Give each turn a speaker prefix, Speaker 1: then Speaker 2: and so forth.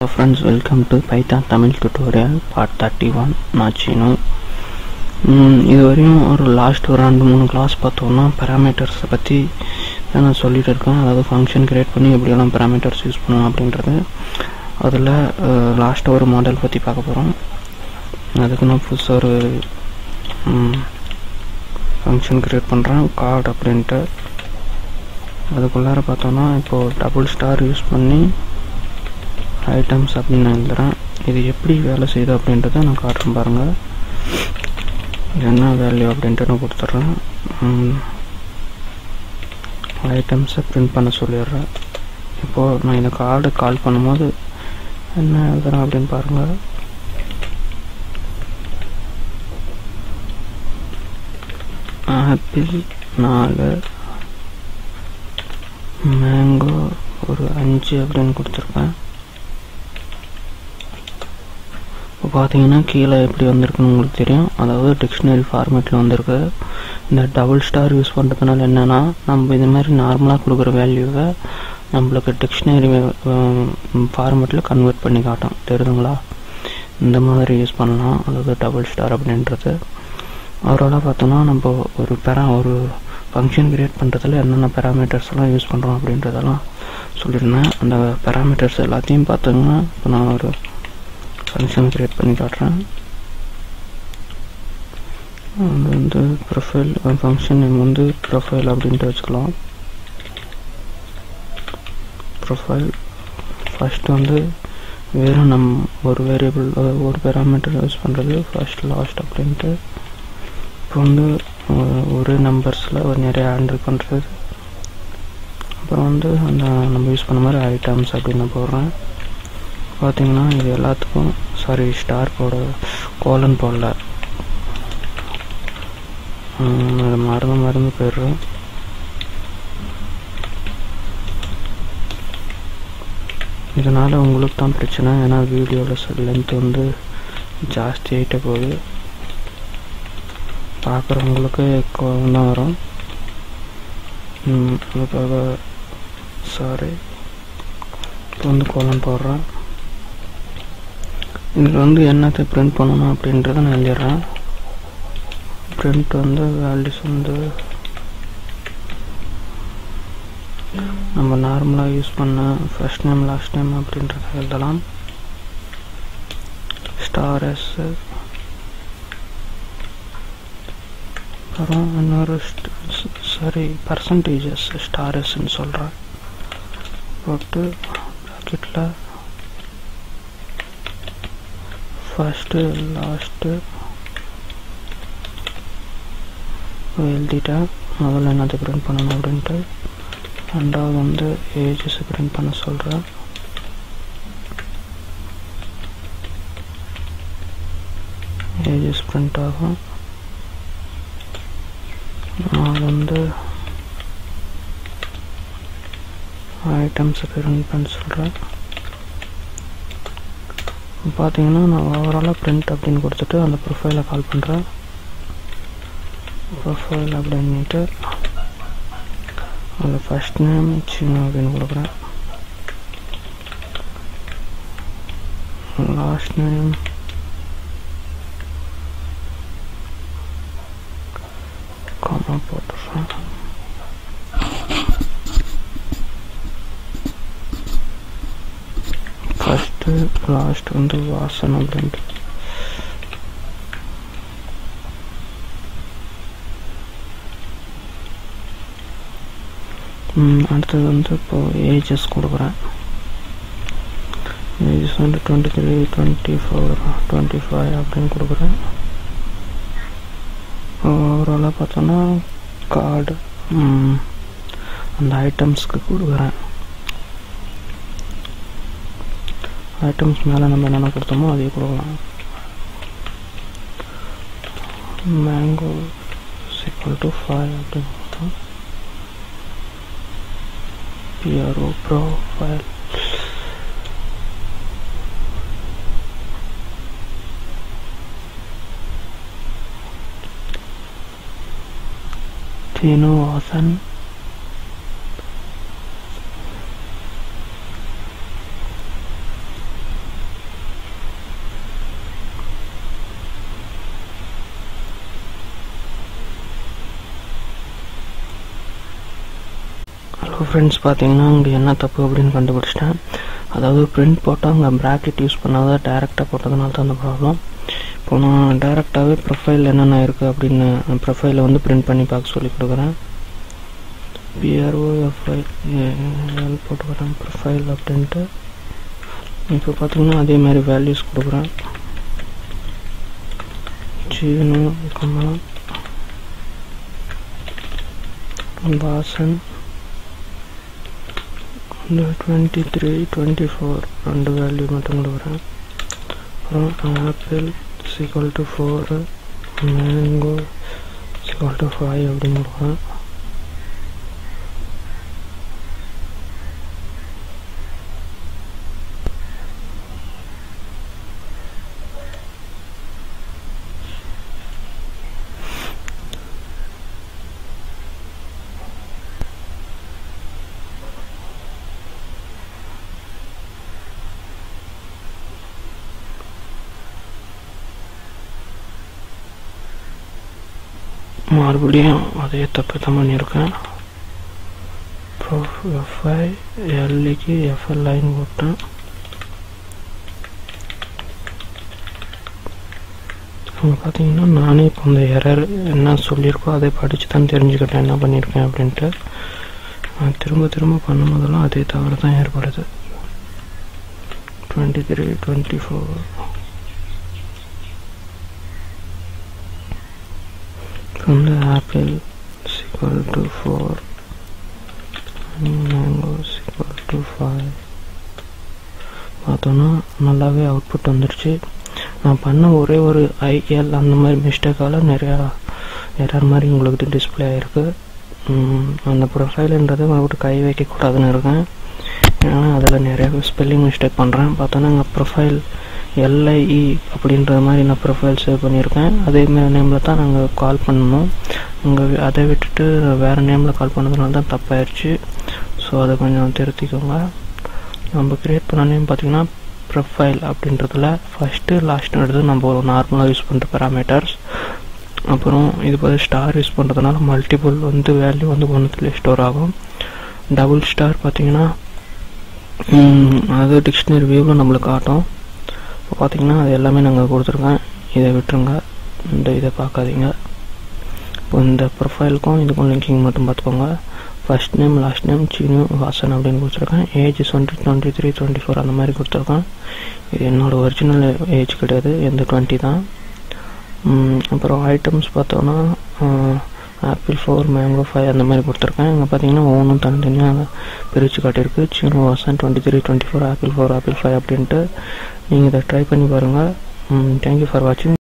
Speaker 1: Friends, welcome to Python Tamil tutorial part 31. நான் சீனு. இதுவரையும் last ஒரு 2-3 கிளாஸ் பார்த்தோம்னா பேராமீட்டர்ஸை பற்றி தான் நான் சொல்லிட்டு இருக்கேன். அதாவது ஃபங்க்ஷன் கிரியேட் பண்ணி எப்படியெல்லாம் பேராமீட்டர்ஸ் யூஸ் பண்ணலாம் அப்படின்றது. அதில் லாஸ்ட்டாக ஒரு மாடல் பற்றி பார்க்க போகிறோம். அதுக்கு நான் புதுசாக ஒரு ஃபங்க்ஷன் கிரியேட் பண்ணுறேன், கார்டு அப்படின்ட்டு. அதுக்குள்ளார பார்த்தோன்னா இப்போது டபுள் ஸ்டார் யூஸ் பண்ணி ஐட்டம்ஸ் அப்படின்னு நான் எழுதுகிறேன். இது எப்படி வேலை செய்யுது அப்படின்றத நான் காட்டுறேன் பாருங்கள். என்ன வேல்யூ அப்படின்ட்டு நான் கொடுத்துட்றேன். ஐட்டம்ஸை பிரிண்ட் பண்ண சொல்லிடுறேன். இப்போது நான் இந்த கார்டு கால் பண்ணும்போது என்ன எழுதுறேன் அப்படின்னு பாருங்கள். ஆப்பிள் 4, மேங்கோ ஒரு 5 அப்படின்னு கொடுத்துருக்கேன். இப்போ பார்த்தீங்கன்னா கீழே எப்படி வந்திருக்குன்னு உங்களுக்கு தெரியும். அதாவது டிக்ஷனரி ஃபார்மேட்டில் வந்திருக்கு. இந்த டபுள் ஸ்டார் யூஸ் பண்ணுறதுனால என்னென்னா, நம்ம இது மாதிரி நார்மலாக கொடுக்குற வேல்யூவை நம்மளுக்கு டிக்ஷனரி ஃபார்மேட்டில் கன்வெர்ட் பண்ணி காட்டும். தெரியுதுங்களா? இந்த மாதிரி யூஸ் பண்ணலாம். அதாவது டபுள் ஸ்டார் அப்படின்றது. ஓவராலாக பார்த்தோன்னா நம்ம ஒரு ஃபங்க்ஷன் கிரியேட் பண்ணுறதுல என்னென்ன பேராமீட்டர்ஸ்லாம் யூஸ் பண்ணுறோம் அப்படின்றதெல்லாம் சொல்லியிருந்தேன். அந்த பேராமீட்டர்ஸ் எல்லாத்தையும் பார்த்தோங்கன்னா இப்போ நான் ஒரு ஃபங்க்ஷன் கிரியேட் பண்ணி காட்டுறேன். அது வந்து ப்ரொஃபைல் ஃபங்க்ஷன் நேம் வந்து ப்ரொஃபைல் அப்படின்ட்டு வச்சுக்கலாம். ப்ரொஃபைல் ஃபஸ்ட்டு வந்து வெறும் ஒரு வேரியபிள் ஒரு பேராமீட்டர் யூஸ் பண்ணுறது ஃபஸ்ட் லாஸ்ட் அப்படின்ட்டு. இப்போ வந்து ஒரே நம்பர்ஸில் நிறைய ஹேண்டில் பண்ணுறது. அப்புறம் வந்து அந்த நம்ம யூஸ் பண்ண மாதிரி ஐட்டம்ஸ் அப்படின்னு போடுறேன். பார்த்தீங்கன்னா இது எல்லாத்துக்கும் ஸ்டார் கோலன் போடல, மறந்து போயிடுறோம். இதனால் உங்களுக்கு தான் பிரச்சனை. ஏன்னா வீடியோவில் லென்த் வந்து ஜாஸ்தி ஆகிட்ட போகுது. பார்க்குறவங்களுக்கு கோவம் தான் வரும். அதுக்காக இப்போ வந்து கோலன் போடுறேன். இதில் வந்து என்னத்தை பிரிண்ட் பண்ணணும் அப்படின்றத நான் எழுதிடுறேன். பிரிண்ட் வந்து வேல்யூஸ் வந்து நம்ம நார்மலாக யூஸ் பண்ண ஃபர்ஸ்ட் நேம் லாஸ்ட் நேம் அப்படின்றத எழுதலாம். ஸ்டார் எஸ், அப்புறம் இன்னொரு பர்சன்டேஜஸ் ஸ்டார் எஸ்ன்னு சொல்கிறேன். போட்டு ப்ராக்கெட்டில் ஃபஸ்ட்டு லாஸ்ட்டு எழுதிட்டேன். முதல்ல என்னத்தை பிரிண்ட் பண்ணணும் அப்படின்ட்டு. ரெண்டாவது வந்து ஏஜஸ் பிரிண்ட் பண்ண சொல்கிறேன். ஏஜஸ் பிரிண்ட் ஆகும். நான் வந்து ஐட்டம்ஸை பிரிண்ட் பண்ண சொல்கிறேன். பார்த்தீங்கன்னா நான் ஓவராலாக பிரிண்ட் அப்படின்னு கொடுத்துட்டு அந்த ப்ரொஃபைலை கால் பண்ணுறேன். ப்ரொஃபைல் அப்படின்ட்டு அதில் ஃபஸ்ட் நேம் சீனு அப்படின்னு கொடுக்குறேன். லாஸ்ட் நேம் காமா போட்டுறேன். ஃபஸ்ட்டு லாஸ்ட் வந்து வாசன் அப்படின்ட்டு. அடுத்தது வந்து இப்போது ஏஜஸ் கொடுக்குறேன். ஏஜஸ் வந்து 23, 24, 25 அப்படின்னு கொடுக்குறேன். ஓவராலாக பார்த்தோன்னா கார்டு அந்த ஐட்டம்ஸ்க்கு கொடுக்குறேன். ஐட்டம்ஸ் மேலே நம்ம என்னென்ன கொடுத்தோமோ அதே கொடுக்கலாம். மேங்கோ = 5 அப்படின்னு கொடுத்தோம். PRO profile Seenu Vasan friends பார்த்தீங்கன்னா இங்கே என்ன தப்பு அப்படின்னு கண்டுபிடிச்சிட்டேன். அதாவது பிரிண்ட் போட்டால் அங்கே ப்ராக்கெட் யூஸ் பண்ணாத டேரெக்டாக போட்டதுனால தான் அந்த ப்ராப்ளம். இப்போ நான் டேரெக்டாகவே ப்ரொஃபைல் என்னென்ன இருக்குது அப்படின்னு ப்ரொஃபைலை வந்து பிரிண்ட் பண்ணி பார்க்க சொல்லி கொடுக்குறேன். PROFIL போட்டுக்கிறேன் ப்ரொஃபைல் அப்படின்ட்டு. இப்போ பார்த்தீங்கன்னா அதே மாதிரி வேல்யூஸ் கொடுக்குறேன். சீனு கமலம் வாசன் 23 24 ரெண்டு வேல்யூ மட்டும் கொடுக்குறேன். அப்புறம் ஆப்பிள் =4 மேங்கோ =5 அப்படின்னு கொடுக்குறேன். மறுபடியும் அதே தப்பு தான் பண்ணியிருக்கேன். FILக்கு FL லைன் போட்டேன். அங்கே பார்த்தீங்கன்னா நானே இப்போ அந்த எரர் என்ன சொல்லியிருக்கோ அதை படித்து தான் தெரிஞ்சுக்கிட்டேன் என்ன பண்ணியிருக்கேன் அப்படின்ட்டு. திரும்ப திரும்ப பண்ணும் போதெல்லாம் அதே தவறு தான் ஏற்படுது. 23 24 வந்து ஆப்பிள் =4 மேங்கோ =5 பார்த்தோன்னா நல்லாவே அவுட்புட் வந்துடுச்சு. நான் பண்ண ஒரே ஒரு IL அந்த மாதிரி மிஸ்டேக்கால் நிறையா எரர் மாதிரி உங்களுக்கு டிஸ்பிளே ஆகிருக்கு. அந்த ப்ரொஃபைலுன்றதை மறுபடியும் கை வைக்கக்கூடாதுன்னு இருக்கேன். ஏன்னா அதில் நிறையா ஸ்பெல்லிங் மிஸ்டேக் பண்ணுறேன். பார்த்தோன்னா எங்கள் ப்ரொஃபைல் LIE அப்படின்ற மாதிரி நான் ப்ரொஃபைல் சேவ் பண்ணியிருக்கேன். அதேமாதிரி நேமில் தான் நாங்கள் கால் பண்ணணும். அங்கே அதை விட்டுட்டு வேறு நேமில் கால் பண்ணதுனால தான் தப்பாயிடுச்சு. ஸோ அதை கொஞ்சம் திருத்திக்கோங்க. நம்ம க்ரியேட் பண்ண நேம் பார்த்திங்கன்னா ப்ரொஃபைல் அப்படின்றதுல ஃபஸ்ட்டு லாஸ்ட்டுன்றது நம்ம ஒரு நார்மலாக யூஸ் பண்ணுற பேராமீட்டர்ஸ். அப்புறம் இது போல் ஸ்டார் யூஸ் பண்ணுறதுனால மல்டிபிள் வந்து வேல்யூ வந்து ஒன்றுத்துலேயே ஸ்டோர் ஆகும். டபுள் ஸ்டார் பார்த்திங்கன்னா அது டிக்ஷனரி வியூவில் நம்மளுக்கு காட்டும். இப்போ பார்த்திங்கன்னா அது எல்லாமே நாங்கள் கொடுத்துருக்கேன். இதை விட்டுருங்க, இதை பார்க்காதீங்க. இப்போ இந்த ப்ரொஃபைலுக்கும் இதுக்கும் லிங்கிங் மட்டும் பார்த்துக்கோங்க. First name last name Seenu Vasan அப்படின்னு கொடுத்துருக்கேன். ஏஜ் 23 24 அந்த மாதிரி கொடுத்துருக்கேன். இது என்னோடய ஒரிஜினல் ஏஜ் கிடையாது, எந்த 20 தான். அப்புறம் ஐட்டம்ஸ் பார்த்தோன்னா ஆப்பிள் 4 மேங்கோ 5 அந்த மாதிரி கொடுத்துருக்கேன். இங்கே பார்த்தீங்கன்னா ஒவ்வொன்றும் தனித்தனியாக பிரித்து காட்டியிருக்கு. சீனு வாசன் 23 24 ஆப்பிள் 4 ஆப்பிள் 5 அப்படின்ட்டு. நீங்கள் இதை ட்ரை பண்ணி பாருங்கள். தேங்க்யூ ஃபார் வாட்சிங்.